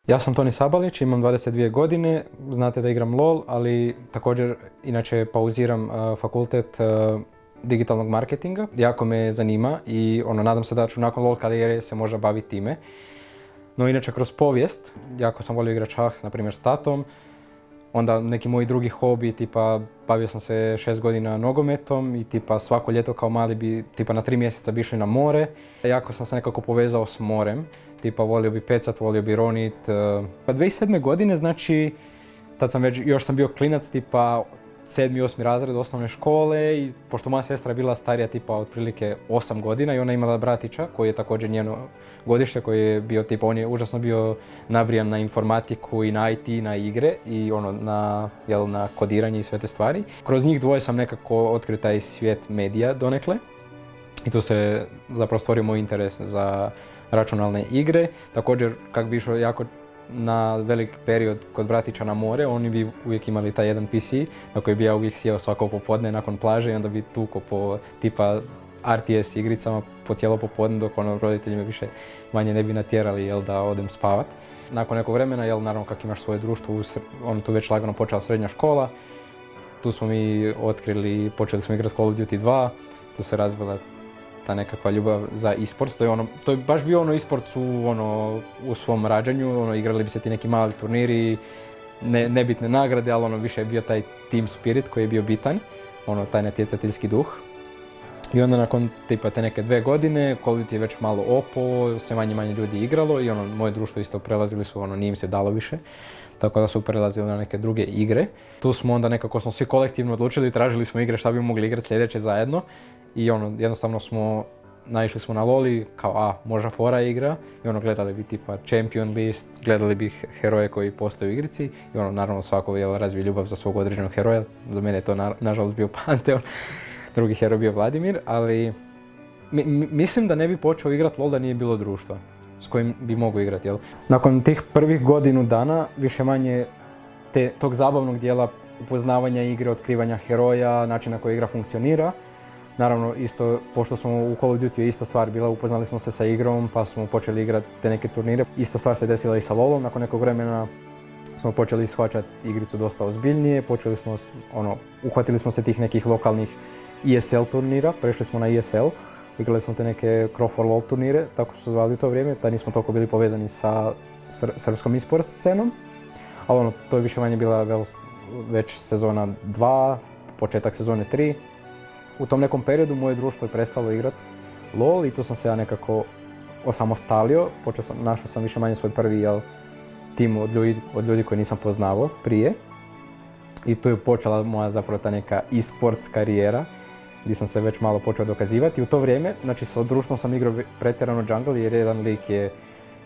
Ja sam Toni Sabalić, imam 22 godine, znate da igram LOL, ali također inače pauziram fakultet digitalnog marketinga. Jako me zanima i nadam se da ću nakon LOL karijere se možda baviti time. No inače kroz povijest, jako sam volio igrati šah, na primjer s tatom. Onda neki moji drugi hobi, tipa bavio sam se 6 godina nogometom i tipa svako ljeto kao mali bi tipa na 3 mjeseca bi išli na more. Jako sam se nekako povezao s morem, tipa volio bi pecat, volio bi ronit. Pa 2007. godine, znači, tad sam još sam bio klinac, tipa 7. 8. razred osnovne škole i pošto moja sestra je bila starija tipa otprilike 8 godina i ona je imala bratića koji je također njeno godište, koji je bio tipa, on je užasno bio nabrijan na informatiku i na IT, na igre i na kodiranje i sve te stvari. Kroz njih dvoje sam nekako otkrio taj svijet medija donekle i tu se zapravo stvorio moj interes za računalne igre. Također, kak bi išao jako na velik period kod bratića na more, oni bi uvijek imali taj jedan PC na koji bi ja uvijek sjeo svako popodne nakon plaže i onda bi tuko po tipa RTS igricama po cijelo popodne dok roditelji me više manje ne bi natjerali da odem spavat. Nakon nekog vremena, naravno kak imaš svoje društvo, tu već lagano počela srednja škola, tu smo mi otkrili, počeli smo igrati Call of Duty 2, tu se razvila ta nekakva ljubav za e-sports. To je baš bio e-sports u svom rađanju, igrali bi se ti neki mali turniri, nebitne nagrade, ali više je bio taj team spirit koji je bio bitan, taj natjecateljski duh. I onda nakon tipa te neke 2 godine, Call of Duty je već malo opao, sve manje ljudi igralo i moje društvo isto prelazili su, nije im se dalo više. Tako da su prelazili na neke druge igre. Tu smo onda nekako smo svi kolektivno odlučili, tražili smo igre šta bi mogli igrati sljedeće zajedno. I jednostavno naišli smo na LoL kao možda fora igra i gledali bi tipa Champion list, gledali bi heroje koji postoje u igrici i naravno svako razvije ljubav za svog određenog heroja. Za mene je to nažalost bio Pantheon, drugi heroj bio Vladimir, ali mislim da ne bi počeo igrati LoL da nije bilo društva s kojim bi mogao igrati. Nakon tih prvih godinu dana, više manje tog zabavnog dijela upoznavanja igre, otkrivanja heroja, načina na koji igra funkcionira. Naravno, isto, pošto smo u Call of Duty je ista stvar bila, upoznali smo se sa igrom pa smo počeli igrati te neke turnire. Ista stvar se desila i sa LoLom, nakon nekog vremena smo počeli shvaćati igricu dosta ozbiljnije, uhvatili smo se tih nekih lokalnih ESL turnira, prešli smo na ESL, igrali smo te neke Crow for LoL turnire, tako su se zvali u to vrijeme, tad nismo toliko bili povezani sa srpskom e-sport scenom, ali to je više manje bila već sezona 2, početak sezone 3. U tom nekom periodu moje društvo je prestalo igrati LoL i tu sam se ja nekako osamostalio. Našao sam više manje svoj prvi tim od ljudi koje nisam poznavao prije. I tu je počela moja zapravo ta neka e-sports karijera gdje sam se već malo počeo dokazivati. U to vrijeme, znači sa društvom sam igrao pretjerano jungle jer jedan lik je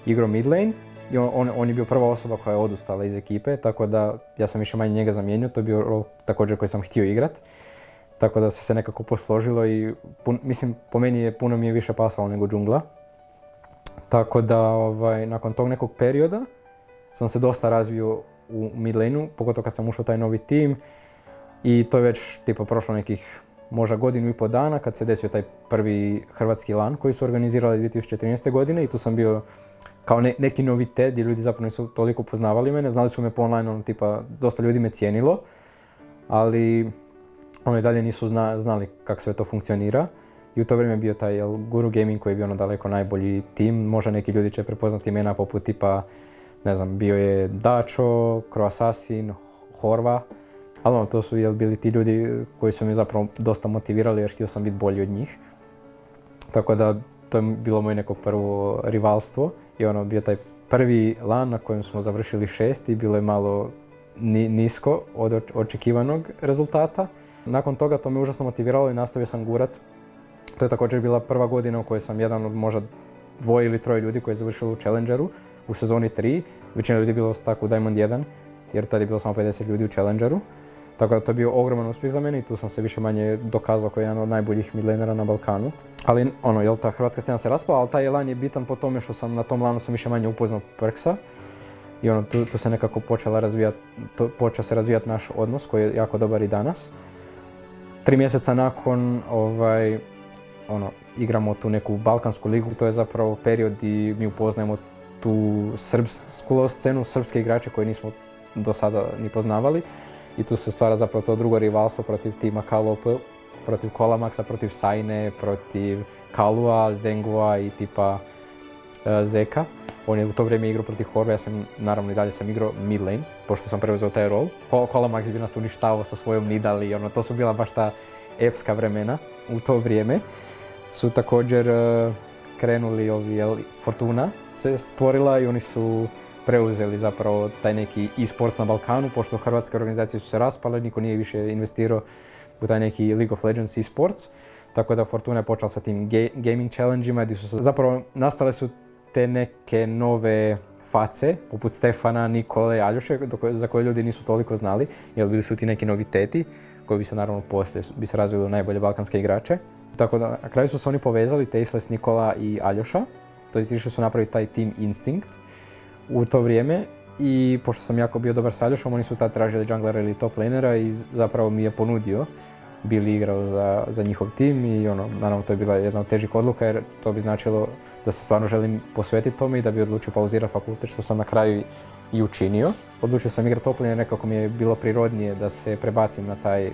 igrao mid lane i on je bio prva osoba koja je odustala iz ekipe, tako da ja sam više manje njega zamijenio, to je bio rol također koji sam htio igrati. Tako da se nekako posložilo i po meni puno mi je više pasalo nego džungla. Tako da nakon tog nekog perioda sam se dosta razvio u mid laneu, pogotovo kad sam ušao u taj novi tim. I to je već prošlo nekih možda 1.5 godina dana kad se desio taj prvi hrvatski LAN koji su organizirali 2013. godine i tu sam bio kao neki novitet gdje ljudi zapravo nisu toliko poznavali mene, znali su me po online, dosta ljudi me cijenilo, ali i dalje nisu znali kako sve to funkcionira. I u to vrijeme je bio taj Guru Gaming koji je bio daleko najbolji tim. Možda neki ljudi će prepoznati imena poput tipa, ne znam, bio je Dačo, Crow Assassin, Horva. Ali to su bili ti ljudi koji su mi zapravo dosta motivirali jer htio sam biti bolji od njih. Tako da to je bilo moje neko prvo rivalstvo i bio taj prvi LAN na kojem smo završili 6. Bilo je malo nisko od očekivanog rezultata. Nakon toga to me užasno motiviralo i nastavio sam gurat. To je također bila prva godina u kojoj sam jedan od možda 2 ili 3 ljudi koji je završilo u Challengeru u sezoni 3. Većina ljudi je bilo tako u Diamond 1 jer tad je bilo samo 50 ljudi u Challengeru. Tako da to je bio ogroman uspjeh za mene i tu sam se više manje dokazao kao jedan od najboljih midlanera na Balkanu. Ali ta hrvatska scena se raspala, ali taj LAN je bitan po tome što sam na tom LANu sam više manje upoznao Perksa. I tu se nekako počeo se razvijati naš odnos koji je jako dobar i danas. 3 mjeseca nakon igramo tu neku balkansku ligu, to je zapravo period gdje mi upoznajemo tu srpsku scenu, srpske igrače koje nismo do sada ni poznavali. I tu se stvara zapravo to drugo rivalstvo protiv tima KLOP, protiv Kolamaksa, protiv Sajne, protiv Kalua, Zdengua i tipa Zeka. On je u to vrijeme igrao protiv Horve, ja sam naravno i dalje sam igrao mid lane, pošto sam preuzeo taj rol. Kolamax bi nas uništavao sa svojom Nidali, to su bila baš ta epska vremena. U to vrijeme su također krenuli Fortuna se stvorila i oni su preuzeli zapravo taj neki e-sports na Balkanu, pošto hrvatske organizacije su se raspale, niko nije više investirao u taj neki League of Legends e-sports. Tako da Fortuna je počela sa tim gaming challenge-ima gdje su zapravo nastale su te neke nove face, poput Stefana, Nikole, Aljoše, za koje ljudi nisu toliko znali, jer bili su ti neki noviteti koji bi se naravno poslije bi se razvili u najbolje balkanske igrače. Tako da na kraju su se oni povezali, Tasteless, Nikola i Aljoša, to jest išli su napraviti taj Team Instinct u to vrijeme i pošto sam jako bio dobar s Aljošom, oni su tad tražili junglera ili top lanera i zapravo mi je ponudio bili igrao za njihov tim i naravno to je bila jedna od težih odluka jer to bi značilo da se stvarno želim posvetiti tome i da bi odlučio pauzirati fakultet, što sam na kraju i učinio. Odlučio sam igrati top laner, nekako mi je bilo prirodnije da se prebacim na taj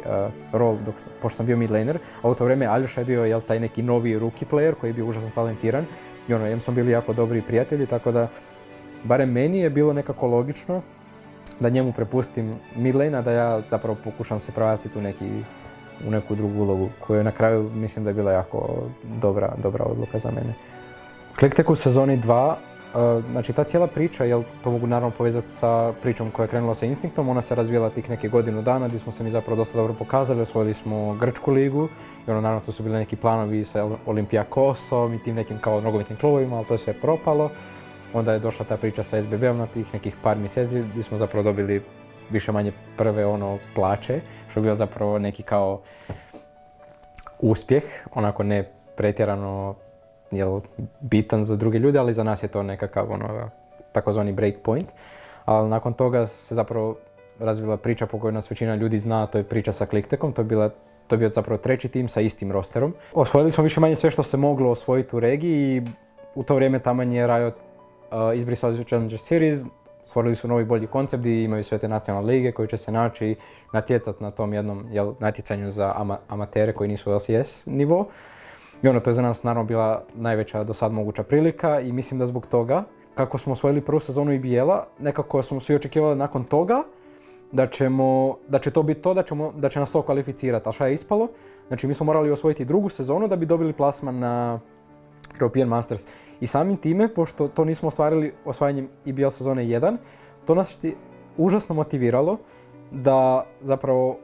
rol pošto sam bio mid laner, a u to vrijeme Aljoša je bio taj neki novi rookie player koji je bio užasno talentiran i smo bili jako dobri prijatelji, tako da barem meni je bilo nekako logično da njemu prepustim mid lane, a da ja zapravo pokušam se prebaciti u neku drugu ulogu, koju na kraju mislim da je bila jako dobra odluka za mene. Clicktek u sezoni 2, znači ta cijela priča, to mogu naravno povezati sa pričom koja je krenula sa Instinctom, ona se razvijela tik neke godinu dana gdje smo se mi zapravo dosta dobro pokazali, osvojili smo Grčku ligu i naravno tu su bili neki planovi sa Olympiakosom i tim nekim kao nogometnim klubovima, ali to je sve propalo. Onda je došla ta priča sa SBB-om na tih nekih par mjeseci gdje smo zapravo dobili više manje prve plaće, što je bio zapravo neki kao uspjeh, onako ne pretjerano bitan za druge ljude, ali za nas je to nekakav takozvani break point. Ali nakon toga se zapravo razvila priča po kojoj nas većina ljudi zna, to je priča sa Clicktekom, to je bio zapravo treći tim sa istim rosterom. Osvojili smo više manje sve što se moglo osvojiti u regiji i u to vrijeme taman je Riot izbrisali su Challenger Series, stvorili su novi bolji koncept i imaju sve te nacionalne lige koji će se naći natjecati na tom jednom natjecanju za amatere koji nisu LCS nivo. I to je za nas naravno bila najveća do sad moguća prilika i mislim da zbog toga, kako smo osvojili prvu sezonu IBL-a, nekako smo svi očekivali nakon toga da će to biti to, da će nas to kvalificirati. Ali šta je ispalo? Znači mi smo morali osvojiti drugu sezonu da bi dobili plasman na European Masters. I samim time, pošto to nismo ostvarili osvajanjem IBL sezone 1, to nas je užasno motiviralo da zapravo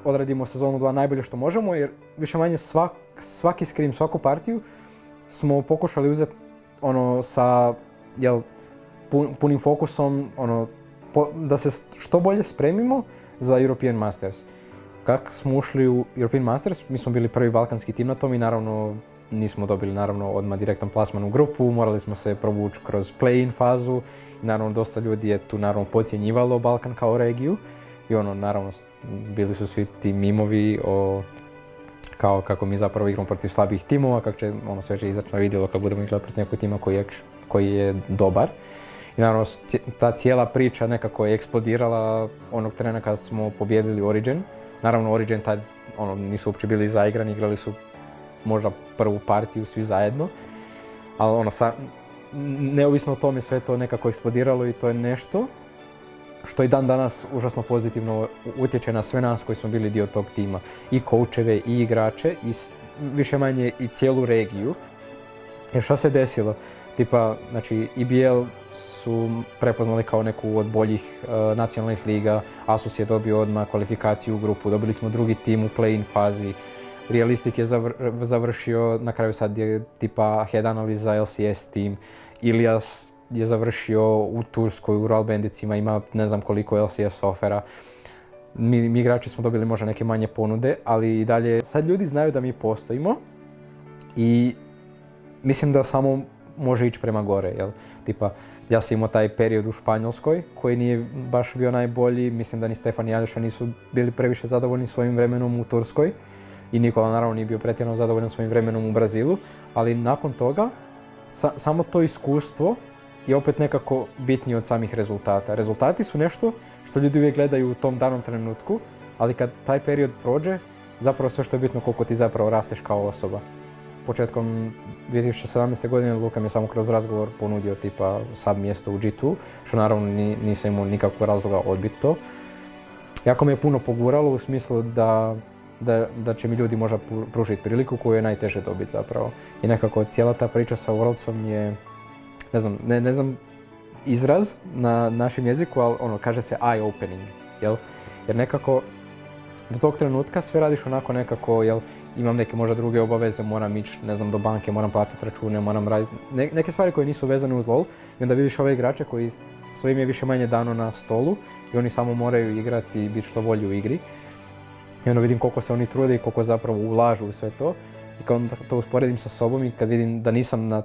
odradimo sezonu 2 najbolje što možemo, jer više manje svaki scrim, svaku partiju smo pokušali uzeti sa punim fokusom, da se što bolje spremimo za European Masters. Kako smo ušli u European Masters, mi smo bili prvi balkanski tim na tom i naravno nismo dobili odmah direktan plasman u grupu, morali smo se provući kroz play-in fazu i naravno dosta ljudi je tu podcjenjivalo Balkan kao regiju i naravno bili su svi ti mimovi kao kako mi zapravo igramo protiv slabih timova, kako će sve će izaći na vidjelo kad budemo igrati protiv nekog tima koji je dobar. I naravno ta cijela priča nekako je eksplodirala onog trena kad smo pobijedili Origin. Naravno Origin tad nisu uopće bili zaigrani, igrali su možda prvu partiju svi zajedno, ali neovisno o tome sve to nekako eksplodiralo i to je nešto što i dan danas užasno pozitivno utječe na sve nas koji smo bili dio tog tima, i coacheve i igrače i više manje i cijelu regiju. Jer šta se desilo? Znači IBL su prepoznali kao neku od boljih nacionalnih liga, Asus je dobio odmah kvalifikaciju u grupu, dobili smo drugi tim u play-in fazi, Realistic je završio, na kraju sad je Head Analyst za LCS tim, Ilias je završio u Turskoj, u Royal Banditsima, ima ne znam koliko LCS ofera. Mi igrači smo dobili možda neke manje ponude, ali i dalje sad ljudi znaju da mi postojimo i mislim da samo može ići prema gore. Ja sam imao taj period u Španjolskoj koji nije baš bio najbolji, mislim da ni Stefan i Aljoša nisu bili previše zadovoljni svojim vremenom u Turskoj i Nikola naravno nije bio pretjerano zadovoljan svojim vremenom u Brazilu, ali nakon toga samo to iskustvo je opet nekako bitniji od samih rezultata. Rezultati su nešto što ljudi uvijek gledaju u tom danom trenutku, ali kad taj period prođe, zapravo sve što je bitno koliko ti zapravo rasteš kao osoba. Početkom 2017. godine Luka mi je samo kroz razgovor ponudio tipa sub mjesto u G2, što naravno nisam imao nikakvog razloga odbiti to. Jako me je puno poguralo u smislu da će mi ljudi možda pružiti priliku koju je najteže dobiti zapravo. I nekako cijela ta priča sa Worldsom je, ne znam izraz na našem jeziku, ali kaže se eye opening, jel? Jer nekako do tog trenutka sve radiš onako nekako, jel, imam neke možda druge obaveze, moram ići, ne znam, do banke, moram platiti račune, moram raditi neke stvari koje nisu vezane uz LoL i onda vidiš ove igrače koji sve im je više manje dano na stolu i oni samo moraju igrati i biti što bolji u igri. I onda vidim koliko se oni trude i koliko zapravo ulažu u sve to i kad to usporedim sa sobom i kad vidim da nisam na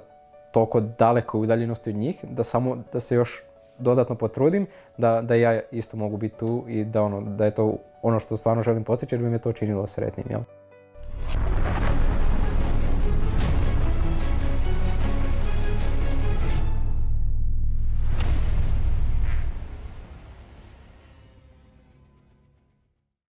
toliko dalekoj udaljenosti od njih, da se još dodatno potrudim, da ja isto mogu biti tu i da je to ono što stvarno želim postići jer bi me to činilo sretnim, jel?